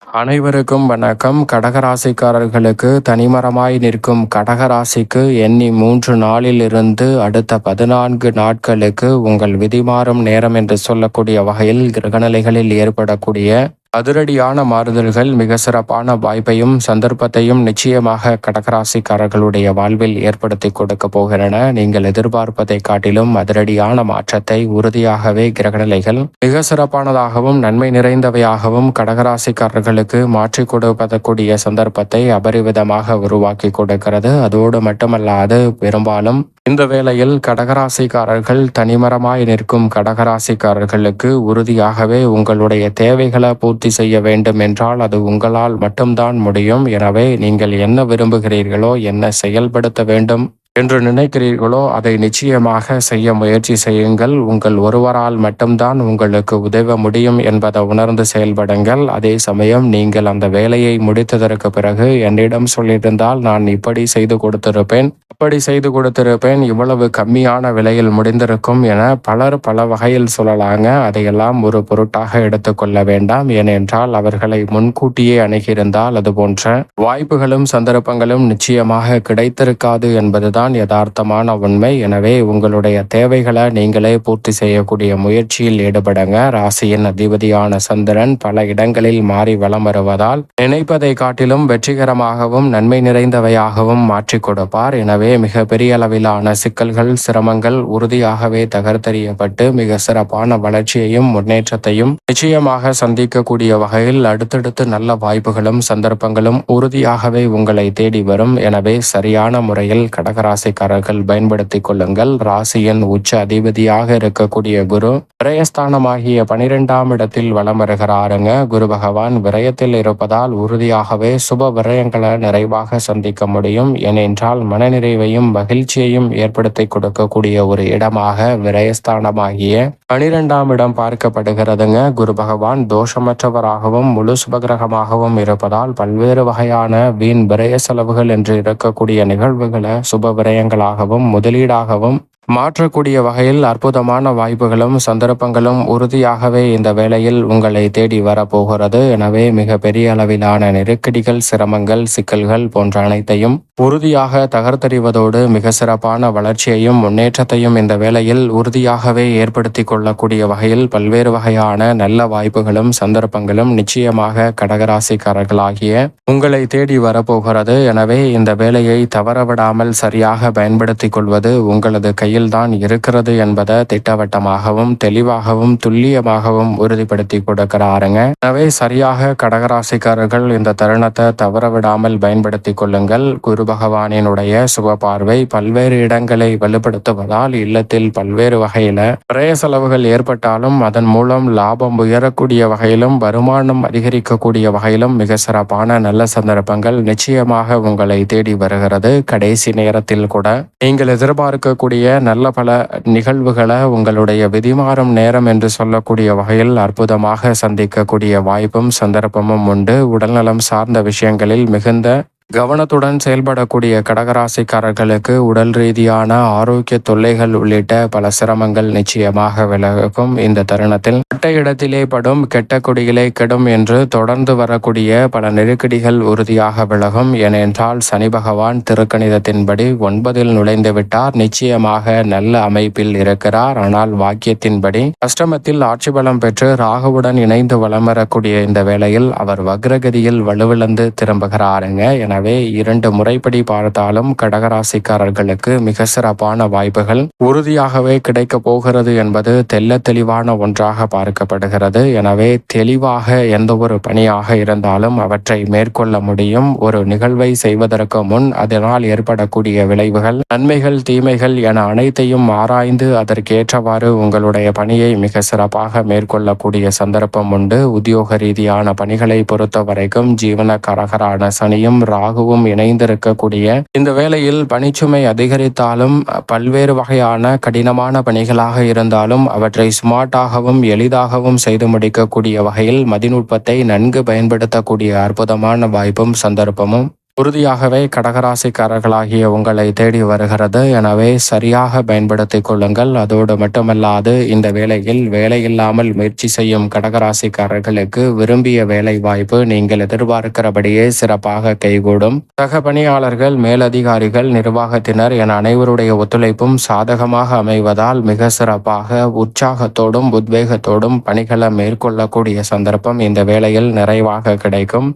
அனைவருக்கும் வணக்கம். கடகராசிக்காரர்களுக்கு தனிமரமாய் நிற்கும் கடகராசிக்கு எண்ணி 3 நாளிலிருந்து அடுத்த 14 நாட்களுக்கு உங்கள் விதிமாறும் நேரம் என்று சொல்லக்கூடிய வகையில் கிரகநிலைகளில் ஏற்படக்கூடிய அதிரடியான மாறுதல்கள் மிக சிறப்பான வாய்ப்பையும் சந்தர்ப்பத்தையும் நிச்சயமாக கடகராசிக்காரர்களுடைய வாழ்வில் ஏற்படுத்தி கொடுக்க போகின்றன. நீங்கள் எதிர்பார்ப்பதை காட்டிலும் அதிரடியான மாற்றத்தை உறுதியாகவே கிரகநிலைகள் மிக சிறப்பானதாகவும் நன்மை நிறைந்தவையாகவும் கடகராசிக்காரர்களுக்கு மாற்றிக் கொடுப்பதற்குரிய சந்தர்ப்பத்தை அபரிவிதமாக உருவாக்கி கொடுக்கிறது. அதோடு மட்டுமல்லாது பெரும்பாலும் இந்த வேளையில் கடகராசிக்காரர்கள் தனிமரமாய் நிற்கும் கடகராசிக்காரர்களுக்கு உறுதியாகவே உங்களுடைய தேவைகளை பூர்த்தி செய்ய வேண்டும் என்றால் அது உங்களால் மட்டும்தான் முடியும். எனவே நீங்கள் என்ன விரும்புகிறீர்களோ, என்ன செயல்படுத்த வேண்டும் என்று நினைக்கிறீர்களோ அதை நிச்சயமாக செய்ய முயற்சி செய்யுங்கள். உங்கள் ஒருவரால் மட்டும்தான் உங்களுக்கு உதவ முடியும் என்பதை உணர்ந்து செயல்படுங்கள். அதே சமயம் நீங்கள் அந்த வேலையை முடித்ததற்கு பிறகு என்னிடம் சொல்லியிருந்தால் நான் இப்படி செய்து கொடுத்திருப்பேன், அப்படி செய்து கொடுத்திருப்பேன், இவ்வளவு கம்மியான விலையில் முடிந்திருக்கும் என பலர் பல வகையில் சொல்லலாங்க. அதையெல்லாம் ஒரு பொருட்டாக எடுத்துக்கொள்ள வேண்டாம். ஏனென்றால் அவர்களை முன்கூட்டியே அணுகியிருந்தால் அது போன்ற வாய்ப்புகளும் சந்தர்ப்பங்களும் நிச்சயமாக கிடைத்திருக்காது என்பதுதான் யதார்த்தமான உண்மை. எனவே உங்களுடைய தேவைகளை நீங்களே பூர்த்தி செய்யக்கூடிய முயற்சியில் ஈடுபடுங்க. ராசியின் அதிபதியான சந்திரன் பல இடங்களில் மாறி வலம் வருவதால் நினைப்பதை காட்டிலும் வெற்றிகரமாகவும் நன்மை நிறைந்தவையாகவும் மாற்றிக் கொடுப்பார். எனவே மிக பெரிய அளவிலான சிக்கல்கள், சிரமங்கள் உறுதியாகவே தகர்த்தெறியப்பட்டு மிக சிறப்பான வளர்ச்சியையும் முன்னேற்றத்தையும் நிச்சயமாக சந்திக்கக்கூடிய வகையில் அடுத்தடுத்து நல்ல வாய்ப்புகளும் சந்தர்ப்பங்களும் உறுதியாகவே உங்களை தேடி வரும். எனவே சரியான முறையில் கடகராசிக்காரர்கள் பயன்படுத்திக் கொள்ளுங்கள். ராசியின் உச்ச அதிபதியாக இருக்கக்கூடிய குரு விரயஸ்தானமாகிய 12ஆம் இடத்தில் வலம் வருகிறாருங்க. குரு பகவான் விரயத்தில் இருப்பதால் உறுதியாகவே சுப விரயங்களை நிறைவாக சந்திக்க முடியும். ஏனென்றால் மனநிறைவையும் மகிழ்ச்சியையும் ஏற்படுத்தி கொடுக்கக்கூடிய ஒரு இடமாக விரயஸ்தானமாகிய 12ஆம் இடம் பார்க்கப்படுகிறதுங்க. குரு பகவான் தோஷமற்றவராகவும் முழு சுபகிரகமாகவும் இருப்பதால் பல்வேறு வகையான வீண் விரய செலவுகள் என்று இருக்கக்கூடிய நிகழ்வுகளை சுப விரயங்களாகவும் முதலீடாகவும் மாற்றக்கூடிய வகையில் அற்புதமான வாய்ப்புகளும் சந்தர்ப்பங்களும் உறுதியாகவே இந்த வேளையில் உங்களை தேடி வரப்போகிறது. எனவே மிக பெரிய அளவிலான நெருக்கடிகள், சிரமங்கள், சிக்கல்கள் போன்ற அனைத்தையும் உறுதியாக தகர்த்தெறிவதோடு மிக சிறப்பான வளர்ச்சியையும் முன்னேற்றத்தையும் இந்த வேளையில் உறுதியாகவே ஏற்படுத்தி கொள்ளக்கூடிய வகையில் பல்வேறு வகையான நல்ல வாய்ப்புகளும் சந்தர்ப்பங்களும் நிச்சயமாக கடகராசிக்காரர்களாகிய உங்களை தேடி வரப்போகிறது. எனவே இந்த வேலையை தவறவிடாமல் சரியாக பயன்படுத்திக் கொள்வது உங்களது கையில் தான் இருக்கிறது என்பதை திட்டவட்டமாகவும் தெளிவாகவும் துல்லியமாகவும் உறுதிப்படுத்தி கொடுக்கிறாருங்க. எனவே சரியாக கடகராசிக்காரர்கள் இந்த தருணத்தை தவறவிடாமல் பயன்படுத்திக் கொள்ளுங்கள். குரு பகவானினுடைய சுப பார்வை பல்வேறு இடங்களை வலுப்படுத்துவதால் இல்லத்தில் பல்வேறு வகையில விரய செலவுகள் ஏற்பட்டாலும் அதன் மூலம் லாபம் உயரக்கூடிய வகையிலும் வருமானம் அதிகரிக்கக்கூடிய வகையிலும் மிக சிறப்பான நல்ல சந்தர்ப்பங்கள் நிச்சயமாக உங்களை தேடி வருகிறது. கடைசி நேரத்தில் கூட நீங்கள் எதிர்பார்க்கக்கூடிய நல்ல பல நிகழ்வுகளை உங்களுடைய விதிமாறும் நேரம் என்று சொல்லக்கூடிய வகையில் அற்புதமாக சந்திக்கக்கூடிய வாய்ப்பும் சந்தர்ப்பமும் உண்டு. உடல்நலம் சார்ந்த விஷயங்களில் மிகுந்த கவனத்துடன் செயல்படக்கூடிய கடகராசிக்காரர்களுக்கு உடல் ரீதியான ஆரோக்கிய தொல்லைகள் உள்ளிட்ட பல சிரமங்கள் நிச்சயமாக விலகும். இந்த தருணத்தில் பட்ட இடத்திலே படும் கெட்ட கொடிகளே கெடும் என்று தொடர்ந்து வரக்கூடிய பல நெருக்கடிகள் உறுதியாக விலகும். ஏனென்றால் சனி பகவான் திருக்கணிதத்தின்படி 9இல் நுழைந்து விட்டார். நிச்சயமாக நல்ல அமைப்பில் இருக்கிறார். ஆனால் வாக்கியத்தின்படி அஷ்டமத்தில் ஆட்சி பலம் பெற்று ராகுவுடன் இணைந்து வலம் வரக்கூடிய இந்த வேளையில் அவர் வக்ரகதியில் வலுவிழந்து திரும்புகிறாருங்க. எனவே 2 முறைப்படி பார்த்தாலும் கடகராசிக்காரர்களுக்கு மிக சிறப்பான வாய்ப்புகள் உறுதியாகவே கிடைக்க போகிறது என்பது தெல்ல தெளிவான ஒன்றாக பார்க்கப்படுகிறது. எனவே தெளிவாக எந்த ஒரு பணியாக இருந்தாலும் அவற்றை மேற்கொள்ள முடியும். ஒரு நிகழ்வை செய்வதற்கு முன் அதனால் ஏற்படக்கூடிய விளைவுகள், நன்மைகள், தீமைகள் என அனைத்தையும் ஆராய்ந்து அதற்கேற்றவாறு உங்களுடைய பணியை மிக சிறப்பாக மேற்கொள்ளக்கூடிய சந்தர்ப்பம் உண்டு. உத்தியோக ரீதியான பணிகளை பொறுத்த வரைக்கும் ஜீவனக்காரகரான சனியும் ராகுவும் இணைந்திருக்கக்கூடிய இந்த வேளையில் பணிச்சுமை அதிகரித்தாலும் பல்வேறு வகையான கடினமான பணிகளாக இருந்தாலும் அவற்றை ஸ்மார்ட்டாகவும் எளிதாகவும் செய்து முடிக்கக்கூடிய வகையில் மதிநுட்பத்தை நன்கு பயன்படுத்தக்கூடிய அற்புதமான வாய்ப்பும் சந்தர்ப்பமும் உறுதியாகவே கடகராசிக்காரர்களாகிய உங்களை தேடி வருகிறது. எனவே சரியாக பயன்படுத்திக் கொள்ளுங்கள். அதோடு மட்டுமல்லாது இந்த வேளையில் வேலையில்லாமல் முயற்சி செய்யும் கடகராசிக்காரர்களுக்கு விரும்பிய வேலை வாய்ப்பு நீங்கள் எதிர்பார்க்கிறபடியே சிறப்பாக கைகூடும். சக பணியாளர்கள், மேலதிகாரிகள், நிர்வாகத்தினர் என அனைவருடைய ஒத்துழைப்பும் சாதகமாக அமைவதால் மிக சிறப்பாக உற்சாகத்தோடும் உத்வேகத்தோடும் பணிகளை மேற்கொள்ளக்கூடிய சந்தர்ப்பம் இந்த வேளையில் நிறைவாக கிடைக்கும்.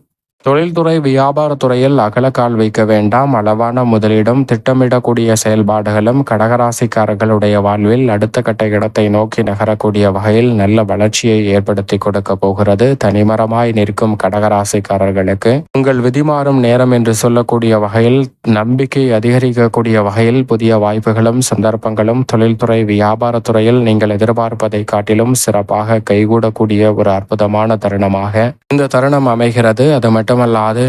தொழில்துறை, வியாபாரத்துறையில் அகலக்கால் வைக்க வேண்டாம். அளவான முதலீடும் திட்டமிடக்கூடிய செயல்பாடுகளும் கடகராசிக்காரர்களுடைய வாழ்வில் அடுத்த கட்ட இடத்தை நோக்கி நகரக்கூடிய வகையில் நல்ல வளர்ச்சியை ஏற்படுத்தி கொடுக்க போகிறது. தனிமரமாய் நிற்கும் கடகராசிக்காரர்களுக்கு உங்கள் விதிமாறும் நேரம் என்று சொல்லக்கூடிய வகையில் நம்பிக்கை அதிகரிக்கக்கூடிய வகையில் புதிய வாய்ப்புகளும் சந்தர்ப்பங்களும் தொழில்துறை, வியாபாரத்துறையில் நீங்கள் எதிர்பார்ப்பதை காட்டிலும் சிறப்பாக கைகூடக்கூடிய ஒரு அற்புதமான தருணமாக இந்த தருணம் அமைகிறது. அது மட்டுமல்லாது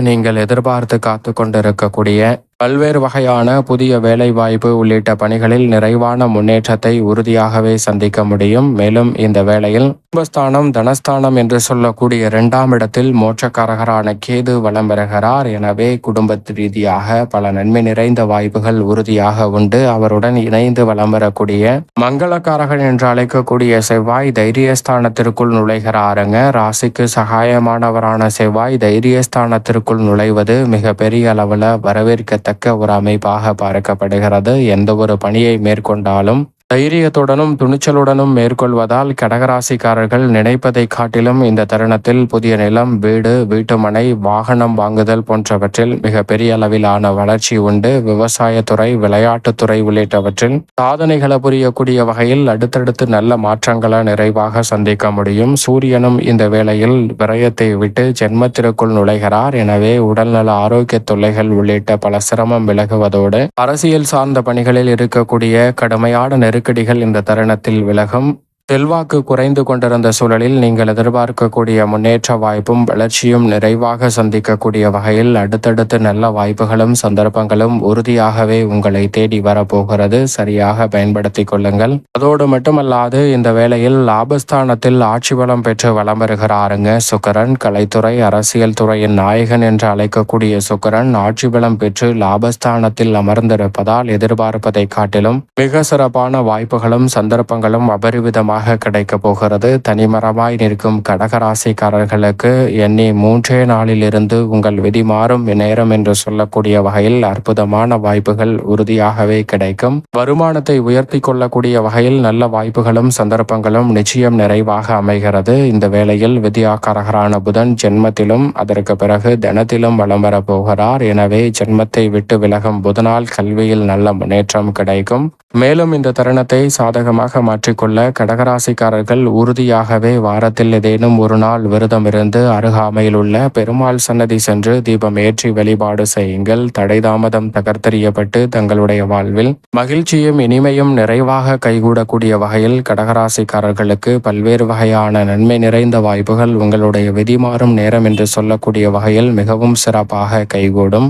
நீங்கள் எதிர்பார்த்து காத்து கொண்டிருக்கக்கூடிய பல்வேறு வகையான புதிய வேலை வாய்ப்பு உள்ளிட்ட பணிகளில் நிறைவான முன்னேற்றத்தை உறுதியாகவே சந்திக்க முடியும். மேலும் இந்த வேளையில் குடும்பஸ்தானம், தனஸ்தானம் என்று சொல்லக்கூடிய 2ஆம் இடத்தில் மோட்சக்காரகரான கேது வலம் பெறுகிறார். எனவே குடும்ப ரீதியாக பல நன்மை நிறைந்த வாய்ப்புகள் உறுதியாக உண்டு. அவருடன் இணைந்து வலம் வரக்கூடிய மங்களக்காரகன் என்று அழைக்கக்கூடிய செவ்வாய் தைரியஸ்தானத்திற்குள் நுழைகிறாருங்க. ராசிக்கு சகாயமானவரான செவ்வாய் தைரியஸ்தானத்திற்குள் நுழைவது மிக பெரிய அளவில் வரவேற்க ஒரு அமைப்பாக பார்க்கப்படுகிறது. எந்த ஒரு பணியை மேற்கொண்டாலும் தைரியத்துடனும் துணிச்சலுடனும் மேற்கொள்வதால் கடகராசிக்காரர்கள் நினைப்பதை காட்டிலும் இந்த தருணத்தில் புதிய நிலம், வீடு, வீட்டுமனை, வாகனம் வாங்குதல் போன்றவற்றில் மிக பெரிய அளவிலான வளர்ச்சி உண்டு. விவசாயத்துறை, விளையாட்டுத்துறை உள்ளிட்டவற்றில் சாதனைகளை புரியக்கூடிய வகையில் அடுத்தடுத்து நல்ல மாற்றங்களை நிறைவாக சந்திக்க முடியும். சூரியனும் இந்த வேளையில் விரயத்தை விட்டு ஜென்மத்திற்குள் நுழைகிறார். எனவே உடல்நல ஆரோக்கிய தொல்லைகள் உள்ளிட்ட பல சிரமம் விலகுவதோடு அரசியல் சார்ந்த பணிகளில் இருக்கக்கூடிய கடுமையான நெருக்கடிகள் இந்த தருணத்தில் விலகும். செல்வாக்கு குறைந்து கொண்டிருந்த சூழலில் நீங்கள் எதிர்பார்க்கக்கூடிய முன்னேற்ற வாய்ப்பும் வளர்ச்சியும் நிறைவாக சந்திக்கக்கூடிய வகையில் அடுத்தடுத்து நல்ல வாய்ப்புகளும் சந்தர்ப்பங்களும் உறுதியாகவே உங்களை தேடி வரப்போகிறது. சரியாக பயன்படுத்திக் கொள்ளுங்கள். அதோடு மட்டுமல்லாது இந்த வேளையில் லாபஸ்தானத்தில் ஆட்சி பலம் பெற்று வலம் வருகிறாருங்க சுக்கிரன். கலைத்துறை, அரசியல் துறையின் நாயகன் என்று அழைக்கக்கூடிய சுக்கிரன் ஆட்சி பலம் பெற்று லாபஸ்தானத்தில் அமர்ந்திருப்பதால் எதிர்பார்ப்பதை காட்டிலும் மிக சிறப்பான வாய்ப்புகளும் சந்தர்ப்பங்களும் அபரிவிதமாக கிடைக்க போகிறது. தனிமரமாய் நிற்கும் கடகராசிக்காரர்களுக்கு எண்ணி 3 நாளிலிருந்து உங்கள் விதி மாறும் நேரம் என்று சொல்லக்கூடிய வகையில் அற்புதமான வாய்ப்புகள் உறுதியாகவே கிடைக்கும். வருமானத்தை உயர்த்தி கொள்ளக்கூடிய வகையில் நல்ல வாய்ப்புகளும் சந்தர்ப்பங்களும் நிச்சயம் நிறைவாக அமைகிறது. இந்த வேளையில் வித்யாகாரகரான புதன் ஜென்மத்திலும் அதற்கு பிறகு தனத்திலும் வலம் வர போகிறார். எனவே ஜென்மத்தை விட்டு விலகும் புதனால் கல்வியில் நல்ல முன்னேற்றம் கிடைக்கும். மேலும் இந்த தருணத்தை சாதகமாக மாற்றிக்கொள்ள கடகராசிக்காரர்கள் உறுதியாகவே வாரத்தில் ஏதேனும் ஒரு நாள் விரதம் இருந்து அருகாமையில் உள்ள பெருமாள் சன்னதி சென்று தீபம் ஏற்றி வழிபாடு செய்யுங்கள். தடை தாமதம் தகர்த்தெறியப்பட்டு தங்களுடைய வாழ்வில் மகிழ்ச்சியும் இனிமையும் நிறைவாக கைகூடக்கூடிய வகையில் கடகராசிக்காரர்களுக்கு பல்வேறு வகையான நன்மை நிறைந்த வாய்ப்புகள் உங்களுடைய விதி மாறும் நேரம் என்று சொல்லக்கூடிய வகையில் மிகவும் சிறப்பாக கைகூடும்.